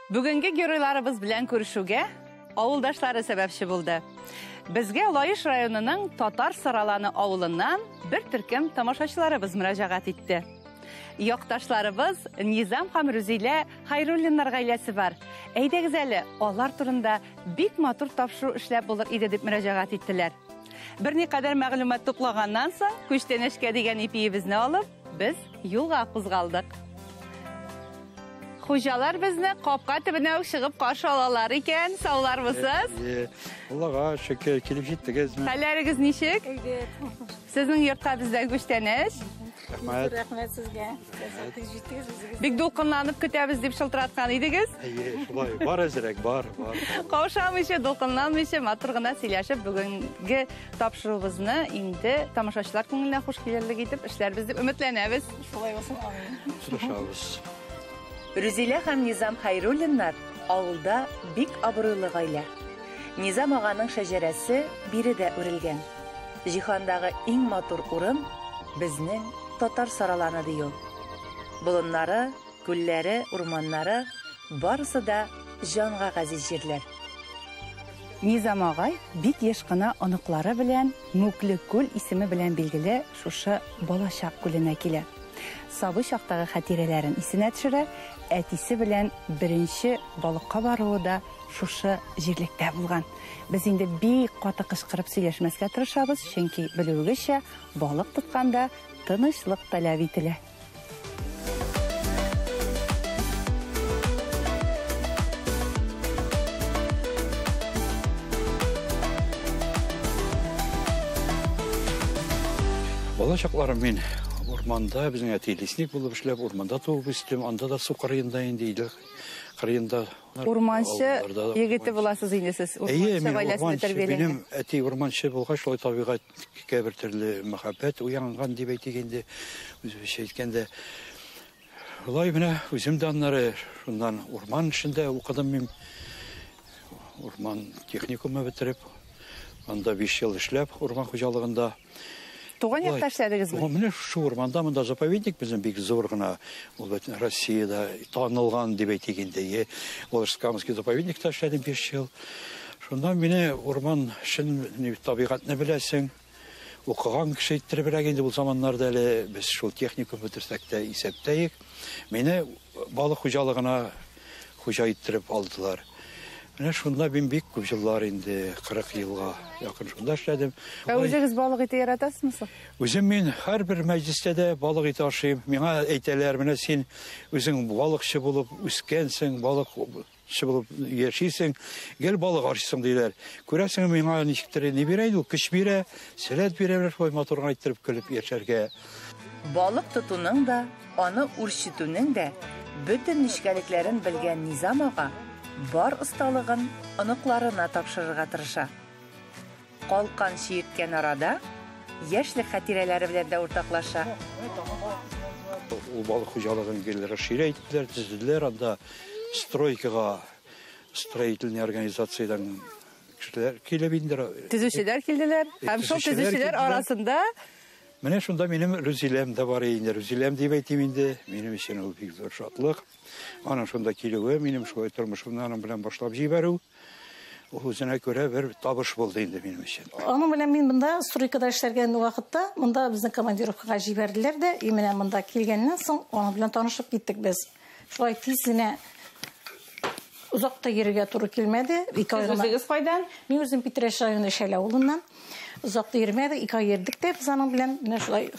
Бүгінгі геройларыбыз белән күрешүгә авылдашлары сәбәпче булды. Безгә Лаеш районының Татар Сараланы авылыннан бер төркем тамашачыларыбыз мөрәҗәгать итте. Якташларыбыз Низам һәм Рүзилә Хайруллиннар гаиләсе бар. Әйдәгез әле, алар турында бик матур тапшыру эшләп булыр иде дип мөрәҗәгать иттеләр. Берникадәр мәгълүмат туплаганнан соң, күчтәнәшкә дигән ипиебезне алып, без юлга кузгалдык. Хуҗалар безне капка төбенә үк чыгып каршы алалар икән. Саулармысыз? Аллага шөкер, килеп җиттегезме? Хәлләрегез ничек? Сезнең йортка бездән күчтәнәш. Рәхмәт сезгә. Бик дулкынланып көтәбез дип шылтыраткан идегез. Шулай, бар әзрәк, бар. Каушамыйча, дулкынланмыйча, матур гына сөйләшеп, бүгенге тапшыруыбызны инде тамашачылар күңеленә хуш килерлек итеп эшләрбез дип өметләнәбез. Шулай булсын, амин. Сұрашабыз. Рүзилә һәм Низам Хайруллиннар авылда бик абруйлы гаилә. Низам аганың шәҗәрәсе биредә үрелгән. Җиһандагы иң матур урын безнең Татар Сараланы дию. Болыннары, күлләре, урманнары барысы да җанга газиз җирләр. Низам агай бик еш кына оныклары белән Мүкле күл исеме белән билгеле шушы балачак күленә килә. Сабый чактагы хатирәләрен исенә төшерә, әтисе белән беренче балыкка баруы да шушы җирлектә булган. Без инде бик каты кычкырып сөйләшмәскә тырышабыз, чөнки белүегезчә, балык тотканда тынычлык таләп ителә. Балачакларым мин урманда, безнең әти лесник булып эшләп, урманда туып үстем, анда да су кырыенда инде иде. Кырыенда. Урманчы егете буласыз инде сез. Урманчы гаиләсендә тәрбияләнгән. Минем әти урманчы булгач, шулай табигатькә бер төрле мәхәббәт уянган дип әйтгәндә, үзебезчә әйткәндә, шулай менә үзем дә аннары шуннан урман эшендә укыдым мин. Урман техникумы бетереп, анда 5 ел эшләп, урман хуҗалыгында. Туган якта эшләдегезме? Менә шу урманда монда заповедник безнең бик зур гына. Ул бөтен Россиядә танылган дип әйтгәндә, Волжскамский заповедникта эшләдем 5 ел. Шуннан мине урман эшен, табигатьне беләсең, укыган кеше иттереп бирә инде бу заманнарда әле без шул техникум бетерсәк тә исәптәйек. Мине балык хуҗалыгына хуҗа иттереп алдылар. Менә шунда мин бик күп җиллар инде 40 елга якын шунда эшләдем. Үзегез балык ите яратасызмы? Үзем мин һәрбер мәҗлестә дә балык ите ашыйм. Миңа әйтәләр, менә син үзең балыкчы булып үскәнсең, балыкчы булып яшисең, гел балык ашыйсың диләр. Күрәсең, миңа ничектер ни бирә иде, көч бирә, сәләт бирә, шулай матур әйттереп көлеп яшәргә. Балык тотуның да, аны үрчетүнең дә бөтен нечкәлекләрен белгән Низам ага бар осталыгын оныкларына тапшырырга тырыша. Калкан чиерткән арада яшьлек хатирәләре белән дә уртаклаша. Ул балык хуҗалыгын гел расширя иттеләр, төзеделәр, анда стройкага, строительный организациядан кешеләр килеп инде. Төзүчеләр килделәр. Һәм шул төзүчеләр арасында менә шунда минем Рүзиләм дә бар инде. Рүзиләм дип әйтим инде. Минем өчен ул бик зур шатлык. Аның шунда килүе, минем шулай тормышымны аның белән башлап җибәрү, ул үзенә күрә бер табыш булды инде минем өчен. Аның белән мин монда стройкада эшләргән вакытта, монда безнең командировкага җибәрделәр дә, и менә монда килгәннән соң аның белән танышып киттек без. Шулай тиз генә узакта йөрергә туры килмәде. 2 ай гына. Үзегез кайдан? Мин үзем Питрәш районы Шәлә авылыннан. Узакта йөрмәде, 2 ай йөрдек дә без аның белән. Менә шулай.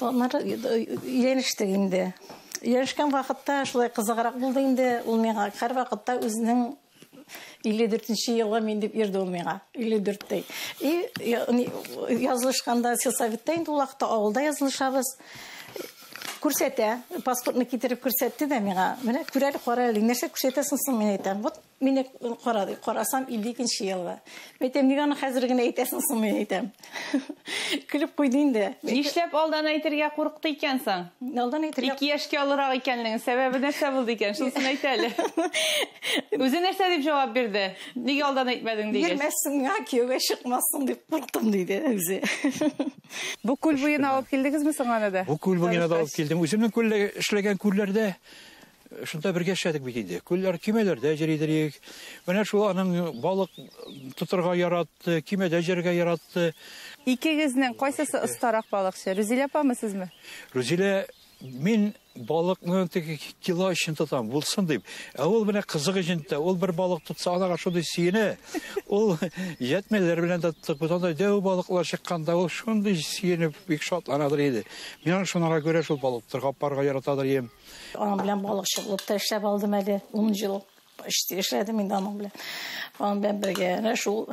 Аннары өйрәнештек инде. Яшкән вакытта шулай кызыграк булды инде. Ул миңа һәр вакытта үзенең 54-нче елга мин дип йөрде ул миңа. 54-тә. И язылышканда сельсоветта инде ул вакытта авылда язылышабыз. Күрсәтә, паспортны китереп күрсәтте дә миңа. Менә күрәле, карале, нәрсә күрсәтәсең соң, мин әйтәм. Вот мине карады, карасам 52-нче елга. Мен әйтәм, нигә аны хәзер генә әйтәсең соң, мин әйтәм. Күлеп куйды инде. Нишләп алдан әйтергә курыкты икәнсең? Алдан әйтергә. 2 яшькә алырак икәнлеген сәбәбе нәрсә булды икән? Шунысын әйт әле. Үзе нәрсә дип җавап бирде? Нигә алдан әйтмәдең дигән? Йөрмәссең, кияүгә чыкмассың дип курыктым диде үзе. Бу күл буена алып килдегезме соң аны да? Бу күл буена алып килдем. Үземнең күлдә эшләгән күлләрдә шунда бергә эшләдек бит инде. Күлләр кимәләрдә җиридерик. Менә шул аның балык тотырга яратты, кимәдә җиргә яратты. Икегезнең кайсысы остарак балыкчы? Рүзилә апамы сезме? Рүзилә, мин балыкны кило өчен тотам, булсын дип. Ә ул менә кызык өчен дә, ул бер балык тотса, анага шундый сөенә. Ул җәтмәләр белән тоттык, бутанда дәү балыклар чыкканда, ул шундый сөенеп бик шатланадыр иде. Мин шунага күрә шул балыкты капарга яратадыр идем. Аның белән балыкчы булып та эшләп алдым әле 10 ел. Эшләдем инде аның белән. Аның белән бергә шул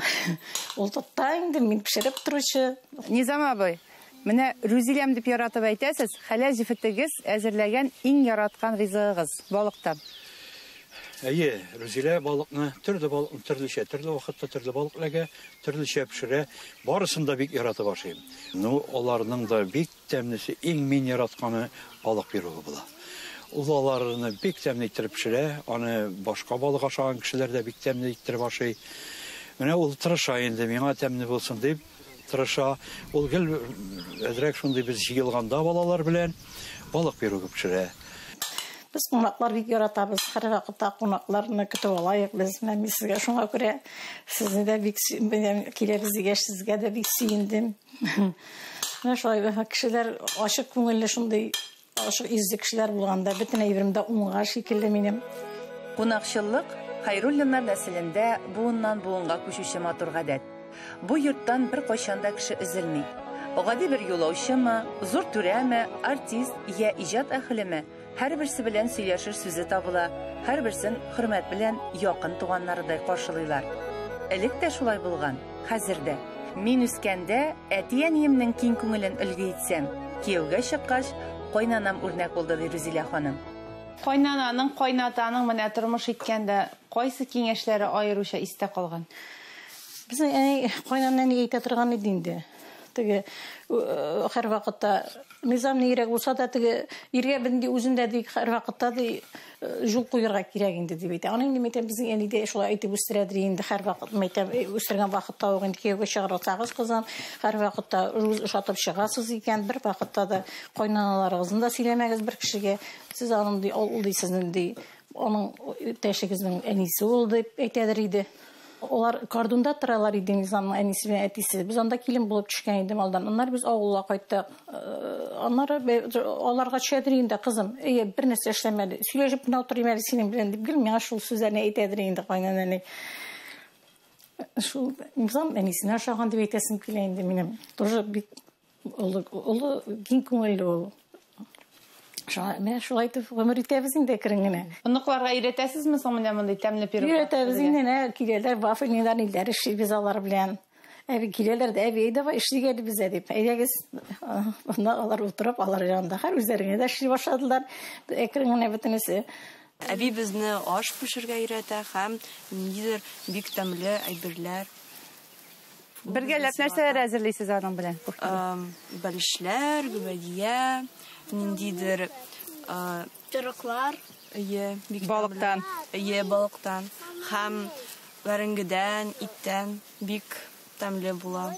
ул тотта инде, мин пешереп торучы. Низам абый, менә Рүзиләм дип яратып әйтәсез, хәлә җифетегез әзерләгән иң яраткан ризыгыгыз балыктан. Әйе, Рүзилә балыкны, төрле балыкны төрлечә, төрле вакытта төрле балыкларга төрлечә пешерә. Барысын да бик яратып ашыйм. Ну, аларның да бик тәмлесе, иң мин яратканы балык пироги була. Ул аларны бик тәмле иттереп пешерә, аны башка балык ашаган кешеләр дә бик тәмле иттереп ашый. Менә ул тырыша инде, миңа тәмле булсын дип тырыша. Ул гел әзрәк шундый без җыелганда балалар белән балык пироги пешерә. Без кунаклар бик яратабыз. Һәр вакытта кунакларны көтеп алайык без. Мен сезгә шуңа күрә сезне дә бик киләбез дигәч сезгә дә бик сөендем. Менә шулай кешеләр ачык күңелле шундый ашык изге кешеләр булганда бөтен әйберемдә уңга шикелле минем. Кунакчылык Хайруллиннар нәселендә буыннан буынга күчүче матур гадәт. Бу йорттан бер кайчанда кеше өзелми. Гади бер юлаучымы, зур түрәме, артист я иҗат әһлеме, һәрберсе белән сөйләшер сүзе табыла, һәрберсен хөрмәт белән якын туганнарыдай каршылыйлар. Элек тә шулай булган, хәзер дә. Мин үскәндә әти-әниемнең киң күңелен өлге итсәм, кияүгә чыккач, кайнанам үрнәк булды ди Рүзилә ханым. Кайнананың, кайнатаның менә тормыш иткәндә кайсы киңәшләре аеруча истә калган? Безнең кайнанам әйтә торган иде инде. Теге һәр вакытта низам нирәк булса да теге иргә бинди үзендә ди һәр вакытта ди жул куярга кирәк инде дип әйтә. Аның нимәтә безнең әнидә шулай әйтеп үстерәдер инде һәр вакыт мәйтә үстергән вакытта ук инде кияүгә чыгарсагыз кызым һәр вакытта ушатып чыгасыз икән, бер вакытта да кайнаналарыгызны да сөйләмәгез бер кешегә. Сез аның ди ул ди сезнең ди аның тәшегезнең әнисе ул дип әйтәдер иде. Олар кардунда торалар иде Низамның әнисе белән әтисе. Без анда килен булып төшкән идем алдан. Аннар без авылга кайттык. Аннары аларга төшәдер инде кызым. Әйе, бер нәрсә эшләмәде. Сөйләшеп кенә утырыйм әле синең белән дип гел миңа шул сүзләрне әйтәдер инде кайнананы. Шул Низам әнисенә ошаган дип әйтәсем килә инде минем. Тоже бик улы киң күңелле ул. Мен шулай итеп гомер итәбез инде киреңгенә. Оныкларга өйрәтәсезме соң менә мондай тәмле пирог? Өйрәтәбез инде, киләләр вафельнидан илдәр эшлибез алар белән. Әби киләләр дә әби дә эшлигәде бездә дип. Әйдәгез, алар утырып, алар янында һәр үзләренә дә эшли башладылар. Киреңгенә бөтенесе. Әби безне аш пешерергә өйрәтә һәм ниндидер бик тәмле әйберләр. Бергәләп нәрсәләр әзерлисез аның белән? Бәлешләр, гүбәдия, ниндидер Тырыклар. бик Балыктан. Балыктан һәм вәрәңгедән, иттән бик тәмле була.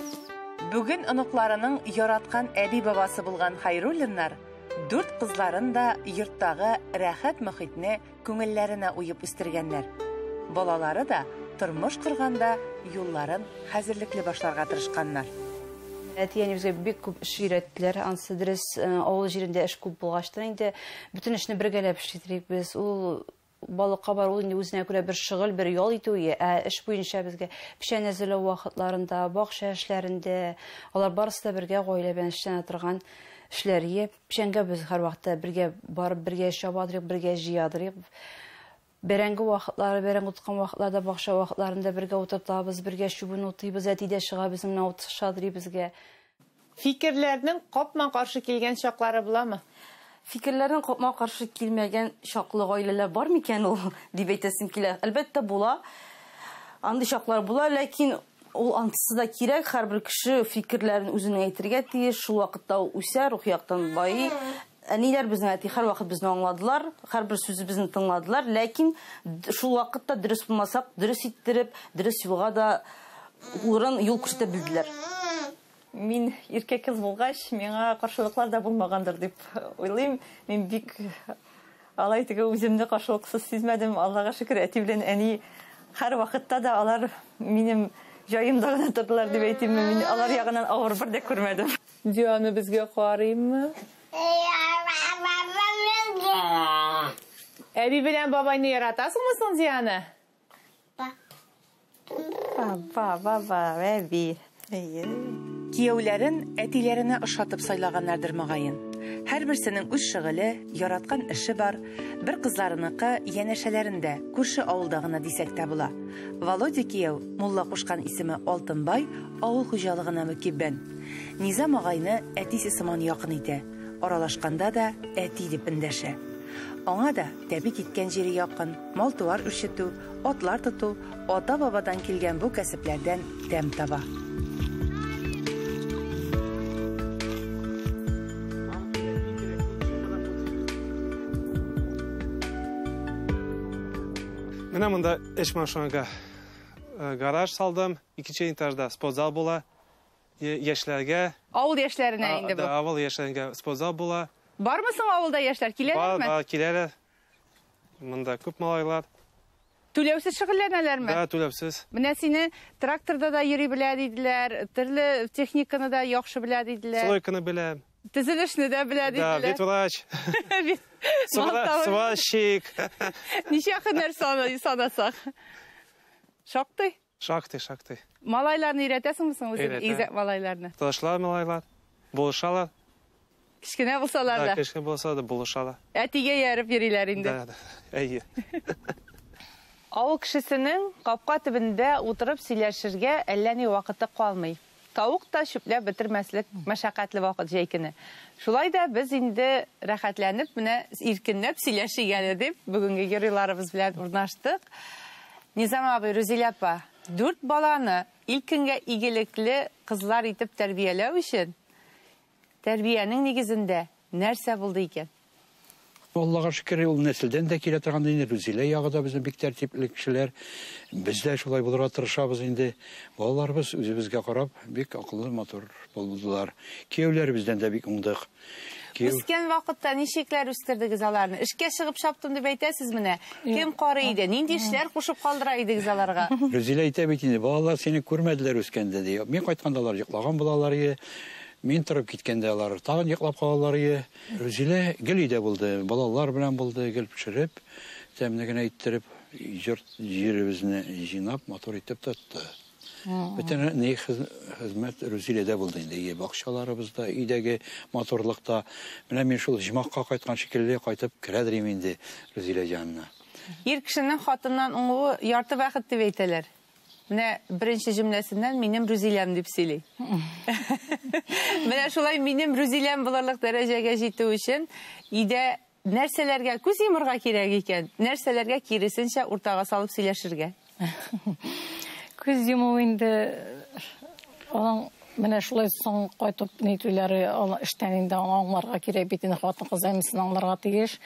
Бүген оныкларының яраткан әби бабасы булган Хайруллиннар 4 кызларын да йорттагы рәхәт мөхитне күңелләренә уеп үстергәннәр. Балалары да тормыш кырганда юлларын хәзерлекле башларга тырышканнар. Әти-әни безгә бик күп эш өйрәттеләр. Ансы дөрес, авыл җирендә эш күп булгачлар инде. Бүтән эшне бергәләп эшләтик без. Ул балыкка бар, ул инде үзенә күрә бер шөгыль, бер ял итүе. Эш буенча безгә печән әзерләү вакытларында, бакча эшләрендә, алар барысы да бергә гаилә белән эшләнә торган эшләргә. Печәнгә без һәр вакытта бергә барып, бергә чабадырык, бергә җыядырык. Бәрәңге вакытлары, бәрәңге уткан вакытларда, бакча вакытларында бергә утыртабыз, бергә чүбен утыйбыз, әти дә чыга безнең менә ут шадрый безгә. Фикерләрнең капма каршы килгән чаклары буламы? Фикерләрнең капма каршы килмәгән чаклы гаиләләр бар микән ул дип әйтәсем килә. Әлбәттә була. Андый чаклар була, ләкин ул антысы да кирәк. Һәрбер кеше фикерләрен үзенә әйтергә тиеш. Шул вакытта ул үсә, рух яктан бай. Әниләр безнең әти һәр вакыт безне аңладылар, һәрбер сүзебезне тыңладылар, ләкин шул вакытта дөрес булмасак, дөрес иттереп, дөрес юлга да урын юл күрсәтә билделәр. Мин иркә кыз булгач, миңа каршылыклар да булмагандыр дип уйлыйм. Мин бик Алай теге үземне каршылыксыз сизмәдем. Аллага шөкер, әти белән әни һәр вакытта да алар минем җаемда гына тордылар дип әйтим. Мин алар ягыннан авыр бер дә күрмәдем. Дияны безгә карыйммы? Әби белән бабайны яратасыңмы соң, Дияны? Баба, әби. Кияүләрен әтиләренә ошатып сайлаганнардыр мөгаен. Һәрберсенең үз шөгыле, яраткан эше бар. Бер кызларыныкы янәшәләрендә, күрше авылда гына дисәк тә була. Володя кияү, мулла кушкан исеме Алтынбай, авыл хуҗалыгына мөкиббән. Низам агайны әтисе сыман якын итә. Аралашканда да әти дип эндәшә. Аңа да тәби киткән җире якын, мал-туар үрчетү, атлар тоту, ата-бабадан килгән бу кәсепләрдән тәм таба. Менә монда эш машинаga гараж салдым. Икенче этажда спортзал була. Яшьләргә. Авыл яшьләренә инде бу. Авыл яшьләргә спортзал була. Бармы соң авылда яшьләр киләләрме? Бар, киләләр. Монда күп малайлар. Түләүсез шөгыльләнәләрме? Да, түләүсез. Менә сине тракторда да йөри белә диделәр, төрле техниканы да яхшы белә диделәр. Стройканы беләм. Төзелешне дә белә диделәр. Да, ветврач. Сварщик. Ничә һөнәр санасак? Шактый? Шактый. Малайларны өйрәтәсеңме соң үзең, игезәк малайларны? Тырышлар малайлар. Булышалар. Кичкенә булсалар да. Кичкенә булса да булышалар. Әтигә ярып йөриләр инде. Да. Әйе. Авыл кешесенең капка төбендә утырып сөйләшергә әллә ни вакыты калмый. Тавык та чүпләп бетермәслек мәшәкатьле вакыт җәйкене. Шулай да без инде рәхәтләнеп, менә иркенләп сөйләшергә дип бүгенге геройларыбыз белән урнаштык. Низам абый, Рузилә апа, 4 баланы илкенгә игелекле кызлар итеп тәрбияләү өчен тәрбиянең нигезендә нәрсә булды икән? Аллага шөкер, ул нәселдән дә килә торган инде. Рузилә ягыда безнең бик тәртипле кешеләр. Без дә шулай булырга тырышабыз инде. Балаларыбыз үзебезгә карап бик акыллы, матур булдылар. Кияүләр бездән дә бик уңдык. Үскән вакытта ничекләр үстердегез аларны? Эшкә чыгып шаптым дип әйтәсез менә. Кем карый иде? Нинди эшләр кушып калдыра идегез аларга? Рузилә әйтә бит инде, балалар сине күрмәделәр үскәндә ди. Мин кайтканда алар йоклаган булалар иде. Мин торып киткәндә алар тагын йоклап калалар иде. Рузилә гел өйдә булды, балалар белән булды, гел пешереп, тәмле генә иттереп, җиребезне җыйнап, матур итеп тотты. Бөтен ни хезмәт Рузиләдә булды инде. Бакчаларыбызда, өйдәге матурлыкта. Менә мин шул җимакка кайткан шикелле кайтып керәдер инде Рузилә җанына. Ир кешенең хатыннан уңуы ярты бәхет дип әйтәләр. Менә беренче җөмләсеннән минем Рузиләм дип сөйли. Менә шулай минем Рузиләм булырлык дәрәҗәгә җитү өчен өйдә нәрсәләргә күз йомырга кирәк икән? Нәрсәләргә киресенчә уртага салып сөйләшергә? Күз йому инде менә шулай соң кайтып нитүләре эштән инде аңларга кирәк бит инде хатын-кыз әнисен аңларга тиеш.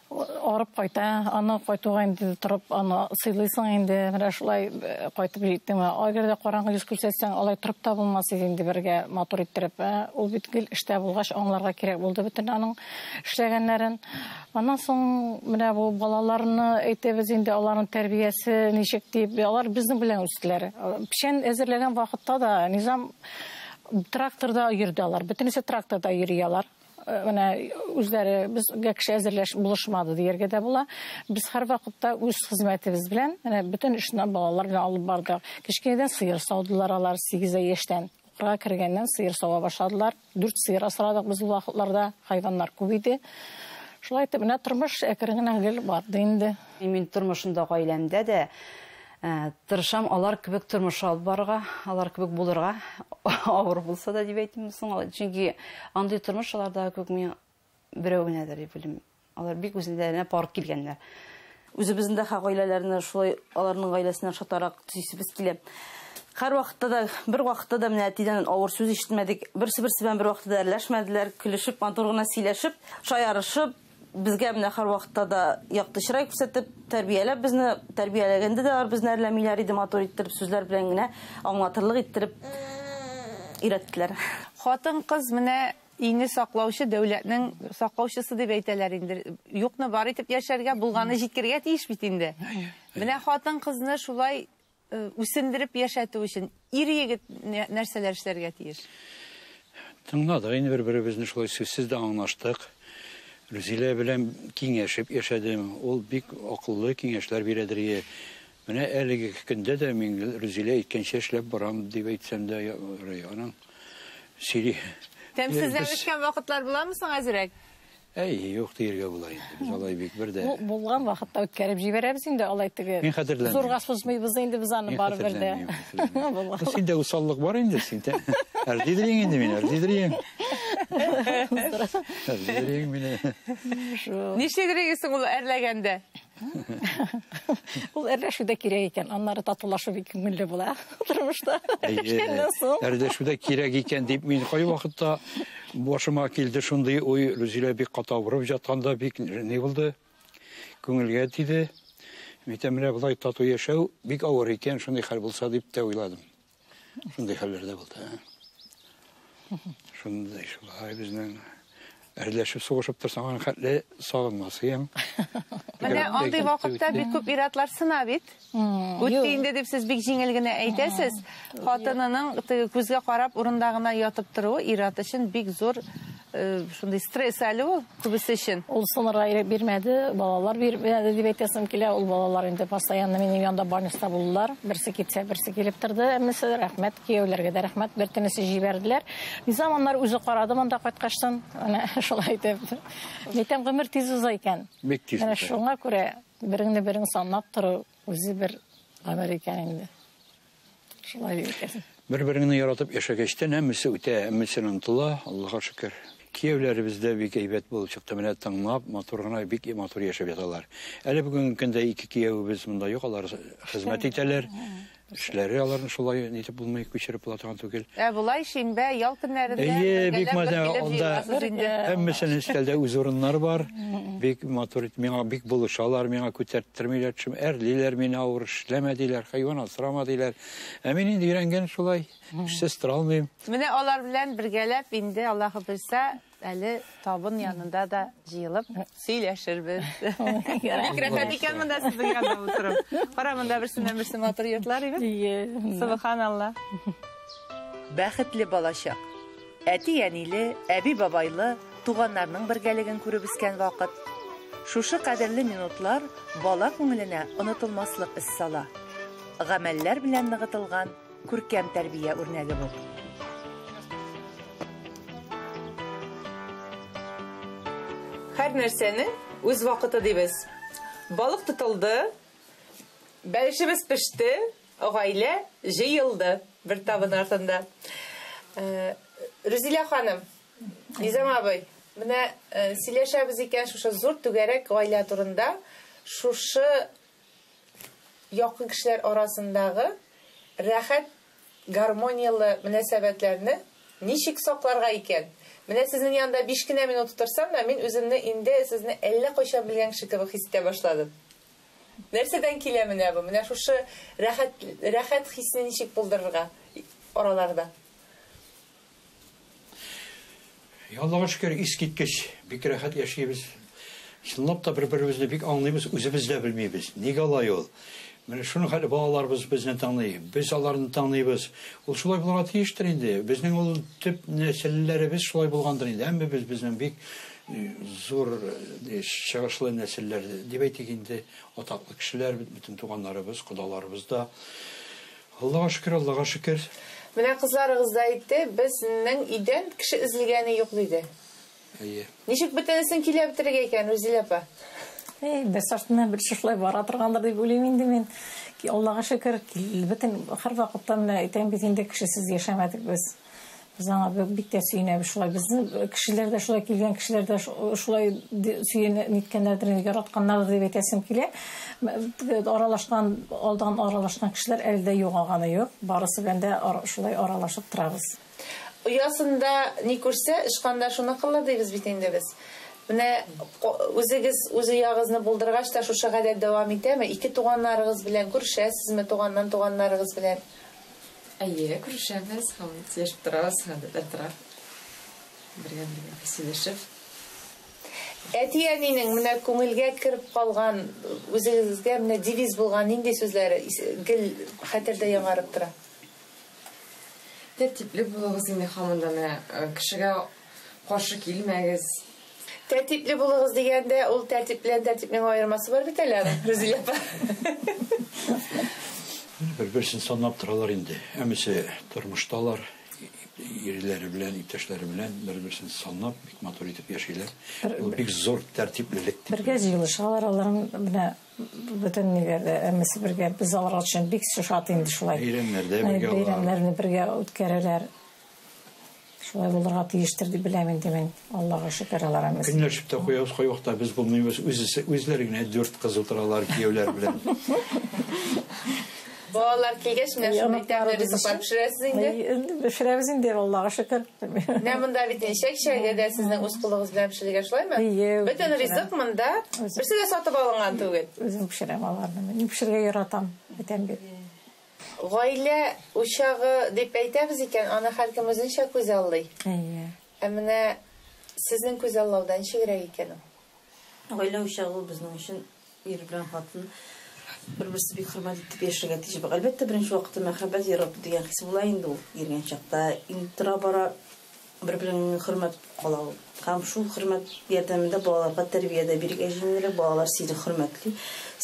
Арып кайта, аны кайтуга инде торып, аны сыйлыйсың инде, менә шулай кайтып җиттең. Әгәр дә караңгы йөз күрсәтсәң, алай торып та булмас иде инде бергә матур иттереп. Ул бит гел эштә булгач аңларга кирәк булды бөтен аның эшләгәннәрен. Аннан соң менә бу балаларны әйтәбез инде, аларның тәрбиясе ничек дип, алар безнең белән үстеләр. Пешән әзерләгән вакытта да Низам тракторда йөрде алар, бөтенесе тракторда йөриялар. Менә үзләре безгә кеше әзерләш булышмады дияргә дә була. Без һәр вакытта үз хезмәтебез белән, менә бөтен эшне балалар белән алып бардык. Кичкәдән сыер саудылар алар 8 яшьтән. Укырга кергәннән сыер сава башладылар. 4 сыер асрадык без ул вакытларда, хайваннар күп иде. Шулай итеп, менә тормыш әкрен генә гел барды инде. Мин тормышында гаиләмдә дә тырышам алар кебек тормыш алып барырга, алар кебек булырга, авыр булса да дип әйтим соң. Чөнки андый тормыш аларда күп мин берәү генәдер дип белим. Алар бик үзләренә парк килгәннәр. Үзебезнең дә гаиләләрне шулай аларның гаиләсенә шатарак төсебез килә. Һәр вакытта да, бер вакытта да менә әтидән авыр сүз ишетмәдек. Берсе белән бер вакытта да әрләшмәделәр, көлешеп, матур гына сөйләшеп, шаярышып, безгә менә һәр вакытта да якты чырай күрсәтеп, тәрбияләп безне тәрбияләгәндә дә безне әрләмиләр иде, матур иттереп, сүзләр белән генә аңлатырлык иттереп өйрәттеләр. Хатын-кыз менә Ине саклаучы дәүләтнең саклаучысы дип әйтәләр инде. Юкны бар итеп яшәргә, булганы җиткергә тиеш бит инде. Менә хатын-кызны шулай үсендереп яшәтү өчен ир-егет нәрсәләр эшләргә тиеш? Тыңладык, инде бер-беребезне шулай сүзсез дә аңлаштык. Рүзилә белән киңәшеп яшәдем. Ул бик акыллы киңәшләр бирәдер. Менә әлеге көндә дә мин Рүзилә әйткәнчә эшләп барам дип әйтсәм дә, аның сөйли. Тәмсезләнешкән вакытлар буламы соң әзрәк? Юк диергә була инде. Без алай бик бер дә. Булган вакытта үткәреп җибәрәбез инде алай теге. Мин хәтерләмим. Зурга сузмыйбыз инде без аны барып бер дә. Синдә усаллык бар инде, синдә. Әрдидерин инде мин, әрдидерин. Әрдидерин мине. Нишедерегесең ул әрләгәндә? Ул әрләшүдә кирәк икән. Аннары татулашу бик күңелле була тормышта. Әрләшүдә кирәк икән дип мин кай вакытта башыма килде шундый ой. Рүзилә бик катавырып жатканда бик не булды? Күңелгә тиде. Митәмле булай тату яшәү бик авыр икән, шундый хәл булса дип тә уйладым. Шундый хәлләрдә булды. Шундый шулай безнең әрләшеп сугышып торсаң хәтле сагынмасым. Менә андый вакытта бик күп иратлар сына бит. Үтте инде дип сез бик җиңел генә әйтәсез. Хатынының күзгә карап урындагына ятып торуы ират өчен бик зур шундый стресс әле ул күбесе өчен. Ул сынырга бирмәде, балалар бирмәде дип әйтәсем килә. Ул балалар инде постоянно минем янда больниста булдылар. Берсе китсә, берсе килеп торды. Әммәсе рәхмәт, кияүләргә дә рәхмәт. Бер төнесе җибәрделәр. Низаманнар үзе карады монда кайткачтан. Менә шулай дип. Мәйтәм гомер тиз уза икән. Менә шуңа күрә береңне-берең санап тору үзе бер гомер икән инде. Шулай икән. Бер-береңне яратып яшәгәчтән һәммәсе үтә, һәммәсе онытыла, Аллаһка шөкер. Кияүләребездә бик әйбәт булып чыкты. Менә тыңлап, матур гына бик матур яшәп яталар. Әле бүгенге көндә 2 кияүбез монда юк, алар хезмәт итәләр. Эшләре аларны шулай нитеп булмый күчереп була торган түгел. Булай шимбә, ял көннәрендә бик анда һәммәсенең өстәлдә үз урыннары бар. Бик матур ит, миңа бик булышалар, миңа күтәрттермиләр, әрлиләр мине авыр эшләмәдиләр, хайван асрамадиләр. Мин инде өйрәнгән шулай, эшсез тора алмыйм. Менә алар белән бергәләп инде Аллаһы белсә, әле табын янында да җыелып сөйләшербез. Бик рәхәт икән монда сезнең янда утырып. Кара монда берсеннән-берсе матур йортлар иде. Субханалла. Бәхетле балачак. Әти-әниле, әби-бабайлы, туганнарның бергәлеген күреп үскән вакыт. Шушы кадерле минутлар бала күңеленә онытылмаслык эс сала. Гамәлләр белән ныгытылган күркәм тәрбия үрнәге бу. Һәр нәрсәнең үз вакыты дибез. Балык тотылды, бәлешебез пеште, гаилә җыелды бер табын артында. Рүзилә ханым, Низам абый, менә сөйләшәбез икән шушы зур түгәрәк гаилә турында, шушы якын кешеләр арасындагы рәхәт, гармониялы мөнәсәбәтләрне ничек сакларга икән? Менә сезнең янда 5 кенә минут утырсам да, мин үземне инде сезне әллә кайчан белгән кеше кебек хис итә башладым. Нәрсәдән килә менә бу? Менә шушы рәхәт хисне ничек булдырырга араларда? Аллаһка шөкер, искиткеч, бик рәхәт яшибез. Чынлап та бер-беребезне бик аңлыйбыз, үзебез дә белмибез. Нигә алай ул? Менә шуны хәле балаларыбыз безне таный, без аларны таныйбыз. Ул шулай булырга тиештер инде. Безнең ул төп нәселләребез шулай булгандыр инде. Әмма без безнең бик зур чыгышлы нәселләр дип әйтик инде. Атаклы кешеләр, бүтән туганнарыбыз, кодаларыбыз да. Аллаһка шөкер. Менә кызларыгыз да әйтте, безнең идән кеше эзлегәне юк диде. Ничек бөтенесен килә бетерергә икән, Рүзилә апа? Без артына бер шулай бара торгандыр дип уйлыйм инде мин. Аллаһка шөкер, бөтен һәр вакытта менә әйтәм бит инде кешесез яшәмәдек без. Без аңа бик тә сөенәбез шулай. Безнең кешеләр дә шулай килгән, кешеләр дә шулай сөенә ниткәннәрдер, яратканнар дип әйтәсем килә. Аралашкан, алдан аралашкан кешеләр әле дә югаганы юк. Барысы белән дә шулай аралашып торабыз. Уясында ни күрсә, ышканда шуны кылыр дибез бит инде без. Менә үзегез үз ягызны булдыргач та шушы гадәт дәвам итәме? 2 туганнарыгыз белән күрешәсезме, туганнарыгыз белән? Әйе, күрешәбез, һәм сөйләшеп торабыз, гадәттә тора. бергә сөйләшеп. Әтиянинең менә күңелгә кереп калган, үзегезгә менә девиз булган нинди сүзләре гел хәтердә яңарып тора? Тәртипле булыгыз инде һаманда менә кешегә каршы килмәгез. Тәртипле булыгыз дигәндә, ул тәртип белән тәртипнең аермасы бар бит әле, Рузилә апа. Бер-берсен санап торалар инде. Әмесе тормышталар, ирләре белән, иптәшләре белән бер-берсен санап, бик матур итеп яшиләр. Ул бик зур тәртиплелек. Бергә җыелышалар, аларның менә бөтен ниләрдә, әмесе бергә без алар өчен бик шат инде шулай. Бәйрәмнәрдә бергә алар. Бәйрәмнәрне бергә үткәрәләр. Шулай булырга тиештер дип беләм инде мин. Аллага шөкер алар әмесе. Көнләшеп тә куябыз, кай вакытта без булмыйбыз, үзләре генә 4 кыз утыралар кияүләр белән. Балалар килгәч, менә шундый тәмле ризыклар пешерәсез инде. Пешерәбез инде, Аллага шөкер. Менә монда бит шәкшәгә дә сезнең үз кулыгыз белән пешерергә шулаймы? Бөтен ризык монда берсе дә сатып алынган түгел. Үзем пешерәм аларны. Мин пешерергә яратам. Битәм бит. Гаилә учагы дип әйтәбез икән, аны һәркем үзенчә күзаллый. Ә менә сезнең күзаллаудан ничегрәк икән ул? Гаилә учагы безнең өчен ир белән хатын бер-берсе бик хөрмәт итеп яшәргә тиеш. Әлбәттә, беренче вакытта мәхәббәт ярату дигән хис була инде ул иргән чакта. Интра бара бер-берен хөрмәт кала ул. Һәм шул хөрмәт ярдәмендә балаларга тәрбиядә бирик әҗинләре, балалар сине хөрмәтли.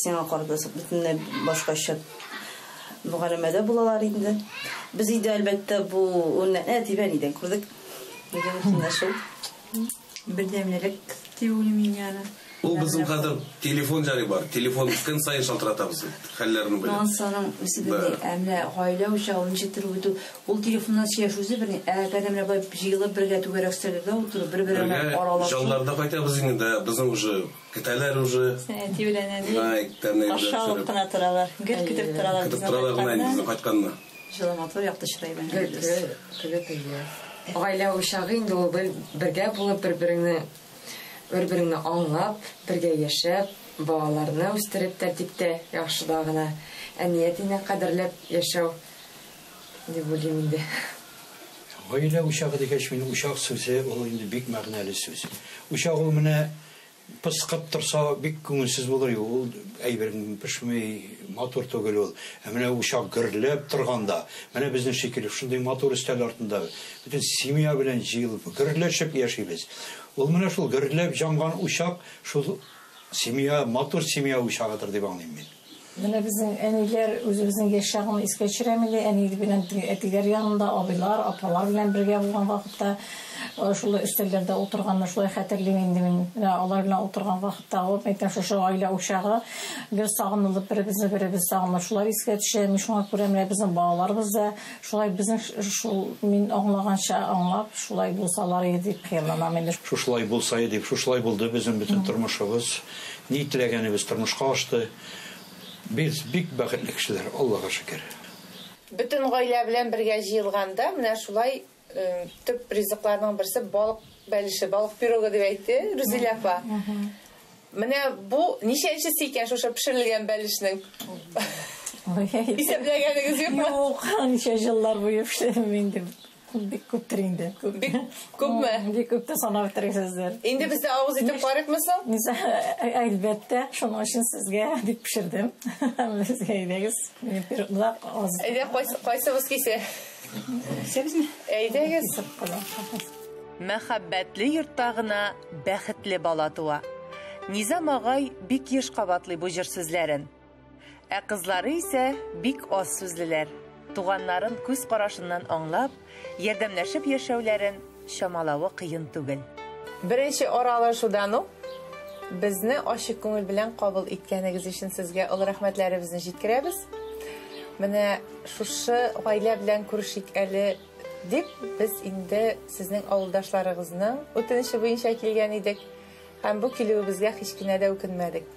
Сиңа карата бөтенләй башкача мөгалимәдә булалар инде. Без инде әлбәттә бу нәтиҗә идән күрдек. Дигән шул. Бердәмлек дип уйлыйм яна. Ул безнең хәзер телефон җары бар. Телефон көн сайын шалтыратабыз. Хәлләрне белә. Ансаның үсебеде әмлә гаилә учагын җитер үтү. Ул телефоннан сөйләшүзе бер әгәдәмле бай җыелып бергә түгәрәк сәләдә утырып бер-беренә аралашып. Җанларда кайтабыз инде. Безнең уже көтәләр уже. Сәнәти белән әни. Ай, тәмле. Ашалып кына торалар. Гел көтеп торалар. Көтеп торалар безнең кайтканны. Җыламатор якты чырай белән. Гаилә учагы инде ул бергә булып бер-береңне аңлап, бергә яшәп, балаларны үстереп тәртиптә, яхшыда гына әниятенә кадерләп яшәү дип уйлыйм инде. Гаилә учагы дигәч, мин учак сүзе ул инде бик мәгънәле сүз. Учак ул менә пыскып торса бик күңелсез булыр. Ул әйберен пешмәй матур түгел ул. Менә учак гөрләп торганда, менә безнең шикелле шундый матур өстәл артында бөтен семья белән җыелып гөрләшеп яшибез. Ул менә шул гөрләп җанган учак, шул семья, матур семья учагыдыр дип аңлыйм мин. Менә безнең әниләр үзебезнең яшь чагын искә төшерәмели, әни белән әтиләр янында, абыйлар, апалар белән бергә булган вакытта шул өстәлләрдә утырганны шулай хәтерлим инде мин. Менә алар белән утырган вакытта ул әйтәм шушы гаилә учагы гел сагынылып беребез сагынып шулар искә төшә. Мин шуңа күрә менә безнең балаларыбыз да шулай безнең шул мин аңлаганча аңлап шулай булсалар иде дип хыялланам инде. Шулай булса иде, шулай булды безнең бөтен тормышыбыз. Ни теләгәнебез тормышка ашты. Biz bik бәхетле кешеләр, Аллага шөкер. Бөтен гаилә белән бергә җыелганда, менә шулай төп ризыкларның берсе балык бәлеше, балык пирогы дип әйтте Рузилә апа. Менә бу ничәнчесе икән шушы пешерелгән бәлешнең? Исәпләгәнегез юкмы? Юк, ничә еллар буе пешерәм инде. Бик күптер инде. Бик күпме? Бик күптә санап бетерәсезләр. Инде бездә авыз итеп карыймы соң? Әлбәттә, шуның өчен сезгә дип пешердем. Безгә әйдәгез. Мин пирогны аз. Әйдә, кайсыбыз кисә? Сезме? Әйдәгез. Мәхәббәтле йортта гына бәхетле бала туа. Низам агай бик еш кабатлый бу җыр сүзләрен. Ә кызлары исә бик аз сүзлеләр. Туганнарын күз карашыннан аңлап, ярдәмләшеп яшәүләрен шамалавы кыен түгел. Беренче аралашудан ук безне ачык күңел белән кабул иткәнегез өчен сезгә олы рәхмәтләребезне җиткерәбез. Менә шушы гаилә белән күрешик әле дип без инде сезнең авылдашларыгызның үтенече буенча килгән идек. Һәм бу килүебезгә һич кенә дә үкенмәдек.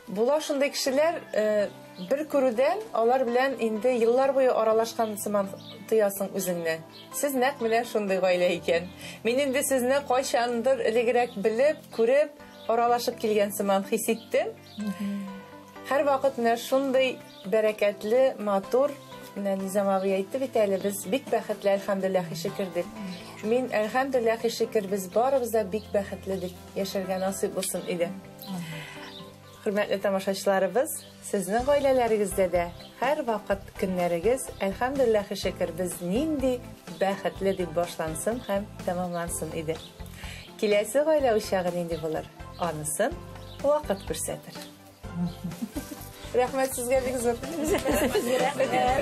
Була шундый кешеләр бер күрүдән алар белән инде еллар буе аралашкан сыман тоясың үзеңне. Сез нәкъ менә шундый гаилә икән. Мин инде сезне кайчандыр элегрәк белеп, күреп, аралашып килгән сыман хис иттем. Һәр вакыт менә шундый бәрәкәтле, матур, менә Низам абый әйтте бит әле, без бик бәхетле, әлхәмдүлилләһ, шөкер дип. Мин әлхәмдүлилләһи шөкер без барыбыз да бик бәхетле яшәргә насыйп булсын иде. Хөрмәтле тамашачыларыбыз, сезнең гаиләләрегездә дә һәр вакыт көннәрегез әлхәмдүлилләһи шөкер без нинди бәхетле дип башлансын һәм тәмамлансын иде. Киләсе гаилә учагы нинди булыр? Анысын вакыт күрсәтер. Рәхмәт сезгә бик зур. Рәхмәт.